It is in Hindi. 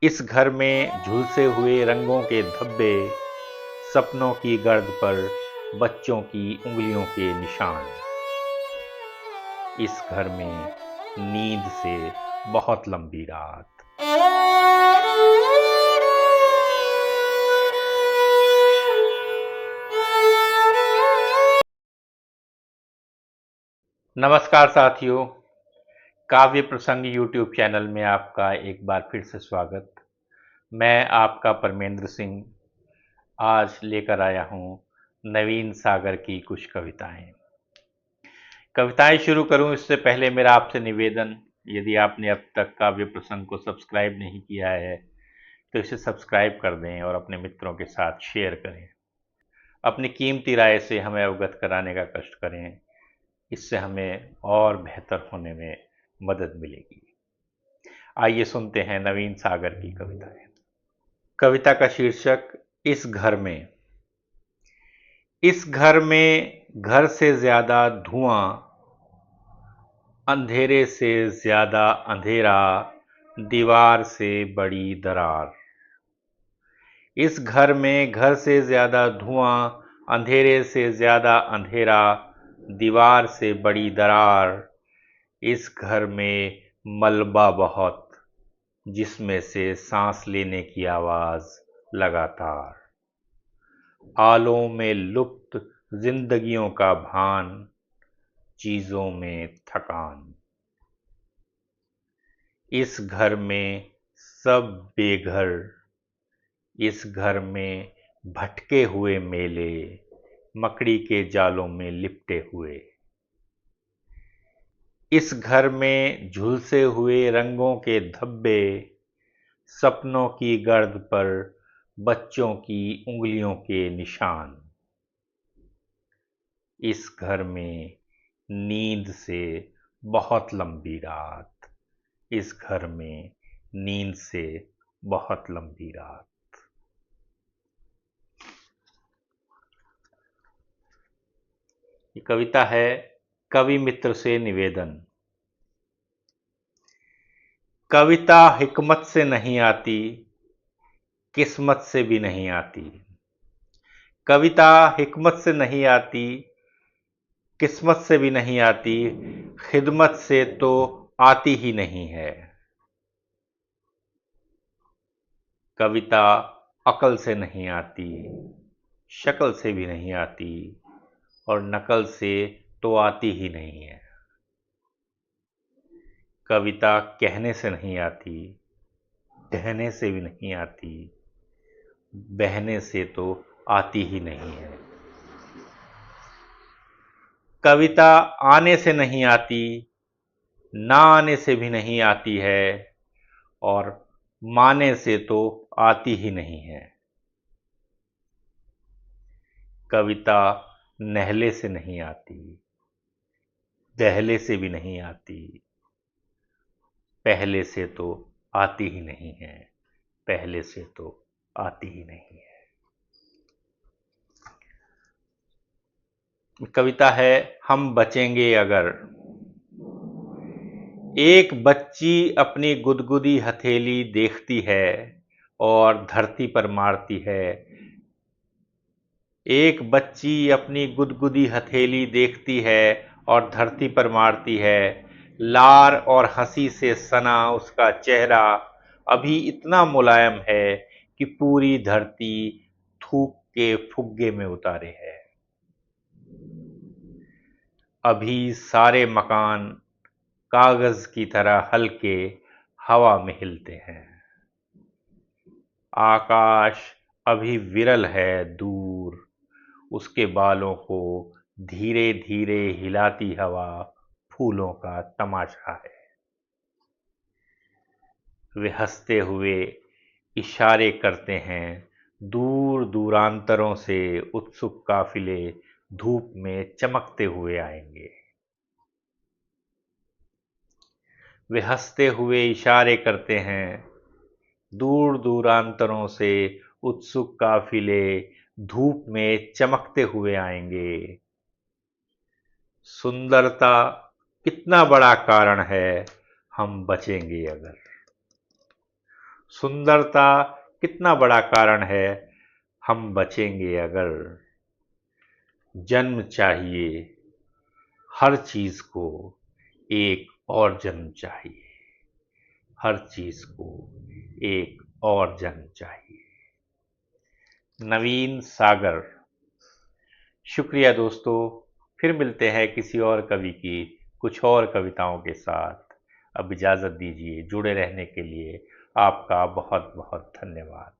इस घर में झुलसे हुए रंगों के धब्बे, सपनों की गर्द पर बच्चों की उंगलियों के निशान। इस घर में नींद से बहुत लंबी रात। नमस्कार साथियों, काव्य प्रसंग यूट्यूब चैनल में आपका एक बार फिर से स्वागत। मैं आपका परमेंद्र सिंह आज लेकर आया हूं नवीन सागर की कुछ कविताएं। कविताएं शुरू करूं इससे पहले मेरा आपसे निवेदन, यदि आपने अब तक काव्य प्रसंग को सब्सक्राइब नहीं किया है तो इसे सब्सक्राइब कर दें और अपने मित्रों के साथ शेयर करें। अपनी कीमती राय से हमें अवगत कराने का कष्ट करें, इससे हमें और बेहतर होने में मदद मिलेगी। आइए सुनते हैं नवीन सागर की कविताएं। कविता का शीर्षक इस घर में। इस घर में घर से ज्यादा धुआं, अंधेरे से ज्यादा अंधेरा, दीवार से बड़ी दरार। इस घर में घर से ज्यादा धुआं, अंधेरे से ज्यादा अंधेरा, दीवार से बड़ी दरार। इस घर में मलबा बहुत, जिसमें से सांस लेने की आवाज लगातार। आलों में लुप्त जिंदगियों का भान, चीजों में थकान। इस घर में सब बेघर, इस घर में भटके हुए मेले, मकड़ी के जालों में लिपटे हुए। इस घर में झुलसे हुए रंगों के धब्बे, सपनों की गर्द पर बच्चों की उंगलियों के निशान। इस घर में नींद से बहुत लंबी रात। इस घर में नींद से बहुत लंबी रात। ये कविता है कवि मित्र से निवेदन। कविता हिकमत से नहीं आती, किस्मत से भी नहीं आती। कविता हिकमत से नहीं आती, किस्मत से भी नहीं आती, खिदमत से तो आती ही नहीं है। कविता अकल से नहीं आती, शक्ल से भी नहीं आती, और नकल से तो आती ही नहीं है। कविता कहने से नहीं आती, कहने से भी नहीं आती, बहने से तो आती ही नहीं है। कविता आने से नहीं आती, ना आने से भी नहीं आती है, और माने से तो आती ही नहीं है। कविता नहले से नहीं आती, दहले से भी नहीं आती, पहले से तो आती ही नहीं है, पहले से तो आती ही नहीं है। कविता है हम बचेंगे अगर। एक बच्ची अपनी गुदगुदी हथेली देखती है और धरती पर मारती है। एक बच्ची अपनी गुदगुदी हथेली देखती है और धरती पर मारती है। लार और हंसी से सना उसका चेहरा अभी इतना मुलायम है कि पूरी धरती थूक के फुग्गे में उतारे है। अभी सारे मकान कागज की तरह हल्के हवा में हिलते हैं। आकाश अभी विरल है दूर, उसके बालों को धीरे धीरे हिलाती हवा फूलों का तमाशा है। वे हंसते हुए इशारे करते हैं, दूर दूरांतरों से उत्सुक काफिले धूप में चमकते हुए आएंगे। वे हंसते हुए इशारे करते हैं, दूर दूरांतरों से उत्सुक काफिले धूप में चमकते हुए आएंगे। सुंदरता कितना बड़ा कारण है, हम बचेंगे अगर। सुंदरता कितना बड़ा कारण है, हम बचेंगे अगर। जन्म चाहिए हर चीज को, एक और जन्म चाहिए। हर चीज को एक और जन्म चाहिए। नवीन सागर। शुक्रिया दोस्तों, फिर मिलते हैं किसी और कवि की कुछ और कविताओं के साथ। अब इजाज़त दीजिए। जुड़े रहने के लिए आपका बहुत बहुत धन्यवाद।